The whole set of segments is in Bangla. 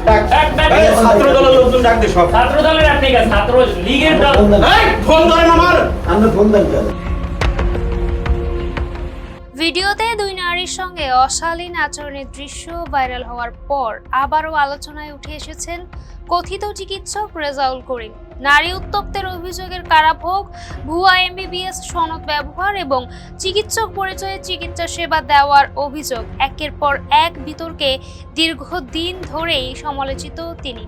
ছাত্র দলের লোকজন ডাক দে সব। ছাত্র দলের আপনি কে? ছাত্র লীগের দল। এই ফোন ধরেন আমার। আমরা ফোন দেন কেন? ভিডিওতে দুই নারীর সঙ্গে অশালীন আচরণের দৃশ্য ভাইরাল হওয়ার পর আবারও আলোচনায় উঠে এসেছেন কথিত চিকিৎসক রেজাউল করিম। নারী উত্তপ্তের অভিযোগের কারাভোগ, ভুয়া এমবিবিএস সনদ ব্যবহার এবং চিকিৎসক পরিচয়ে চিকিৎসা সেবা দেওয়ার অভিযোগ একের পর এক বিতর্কে দীর্ঘদিন ধরেই সমালোচিত তিনি।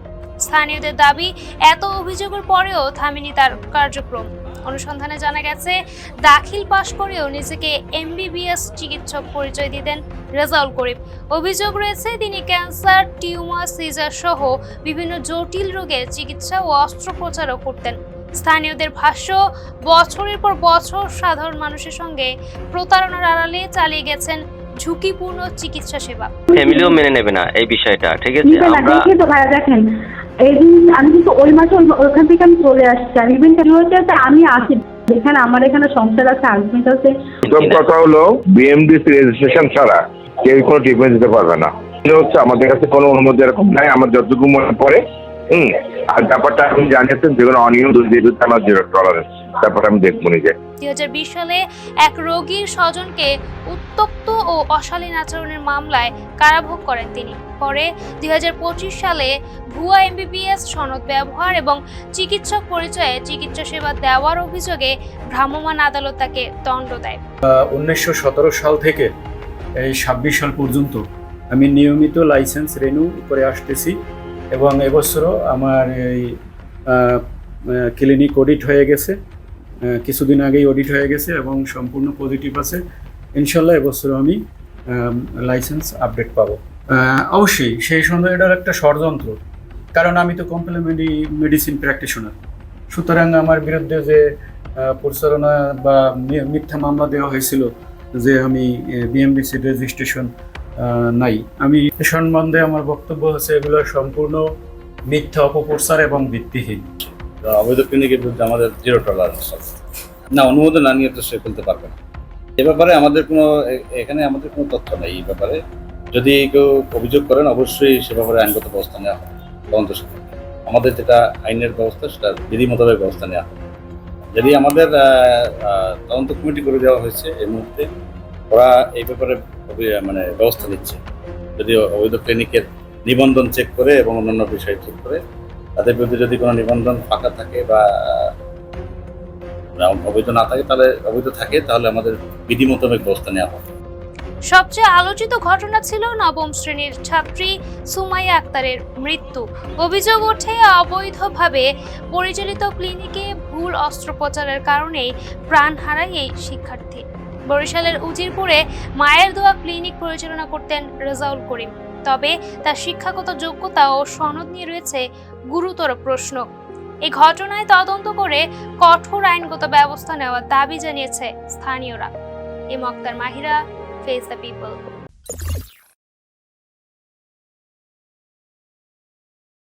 স্থানীয়দের দাবি, এত অভিযোগের পরেও থামেনি তার কার্যক্রম। অনুসন্ধানে জানা গেছে, দাখিল পাশ করেও নিজেকে এমবিবিএস চিকিৎসক পরিচয় দিতেন রেজাউল করিম। অভিযোগ রয়েছে তিনি ক্যান্সার, টিউমার, সিজার সহ বিভিন্ন জটিল রোগের চিকিৎসা ও অস্ত্রোপচারও করতেন। স্থানীয়দের ভাষ্য, বছরের পর বছর সাধারণ মানুষের সঙ্গে প্রতারণার আড়ালে চালিয়ে গেছেন ঝুঁকিপূর্ণ চিকিৎসা সেবা। ফ্যামিলিও মেনে নেবে না এই বিষয়টা, ঠিক আছে? আমরা তো ভাইয়া দেখেন, এই দিন আমি কিন্তু ওই মাসে ওখান থেকে আমি চলে আসছি। আর ইভেন হচ্ছে আমি আসি, যেখানে আমার এখানে সংসার আছে, হাজবেন্ড আছে। প্রথম কথা হলো বিএমডিসি রেজিস্ট্রেশন ছাড়া কেউ কোনো ট্রিটমেন্ট দিতে পারবে না। হচ্ছে আমাদের কাছে কোনো অনুমতি এরকম নাই, আমার যতটুকু মনে পড়ে। আর ব্যাপারটা আপনি জানিয়েছেন যেগুলো অনিয়ম দুর্নীতি আমার জিরো টলারেন্স, ব্যাপারটা আমি দেখবো নিজে। 2020 সালে এক রোগীর স্বজনকে উত্তপ্ত ও অশালীন আচরণের মামলায় কারাভোগ করেন তিনি। পরে 2025 সালে ভুয়া এমবিবিএস সনদ ব্যবহার এবং চিকিৎসক পরিচয়ে চিকিৎসা সেবা দেওয়ার অভিযোগে ভ্রাম্যমাণ আদালত তাকে দণ্ড দেয়। 1917 সাল থেকে এই 26 সাল পর্যন্ত আমি নিয়মিত লাইসেন্স রেনু করে আসতেছি এবং এবছরও আমার এই ক্লিনিক অডিট হয়ে গেছে, কিছুদিন আগেই অডিট হয়ে গেছে এবং সম্পূর্ণ পজিটিভ আছে। ইনশাল্লাহ এবছরও আমি লাইসেন্স আপডেট পাবো। অবশ্যই সেই সন্দেহটার একটা ষড়যন্ত্র, কারণ আমি তো কমপ্লিমেন্টারি মেডিসিন প্র্যাকটিশনার। সুতরাং আমার বিরুদ্ধে যে প্রচারণা বা মিথ্যা মামলা দেওয়া হয়েছিল যে আমি বিএমডিসি রেজিস্ট্রেশন নাই, আমি এ সম্বন্ধে আমার বক্তব্য হচ্ছে এগুলো সম্পূর্ণ মিথ্যা, অপপ্রচার এবং ভিত্তিহীন। অবৈধ ক্লিনিকের বিরুদ্ধে আমাদের জিরো টলারেন্স না, অনুমোদন না নিয়ে তো সে ফেলতে পারবে না। এ ব্যাপারে আমাদের কোনো তথ্য নেই। এই ব্যাপারে যদি কেউ অভিযোগ করেন অবশ্যই সে ব্যাপারে আইনগত ব্যবস্থা নেওয়া হবে। তদন্ত সাপেক্ষে আমাদের যেটা আইনের ব্যবস্থা সেটা বিধি মোতাবেক ব্যবস্থা নেওয়া হবে। যদি আমাদের তদন্ত কমিটি করে দেওয়া হয়েছে, এই মুহূর্তে ওরা এই ব্যাপারে ব্যবস্থা নিচ্ছে। যদি অবৈধ ক্লিনিকের নিবন্ধন চেক করে এবং অন্যান্য বিষয় চেক করে তাদের বিরুদ্ধে যদি কোনো নিবন্ধন ফাঁকা থাকে বা অবৈধ না থাকে, তাহলে আমাদের বিধি মোতাবেক ব্যবস্থা নেওয়া হবে। সবচেয়ে আলোচিত ঘটনা ছিল নবম শ্রেণীর ছাত্রী সুমাইয়া আক্তারের মৃত্যু। অভিযোগ ওঠে, অবৈধভাবে পরিচালিত ক্লিনিকে ভুল অস্ত্রোপচারের কারণেই প্রাণ হারায় এই শিক্ষার্থী। বরিশালের উজিরপুরে মায়ের দোয়া ক্লিনিক পরিচালনা করতেন রেজাউল করিম। তবে তার শিক্ষাগত যোগ্যতা ও সনদ নিয়ে রয়েছে গুরুতর প্রশ্ন। এই ঘটনায় তদন্ত করে কঠোর আইনগত ব্যবস্থা নেওয়ার দাবি জানিয়েছে স্থানীয়রা। M Akhtar Mahira, face the people.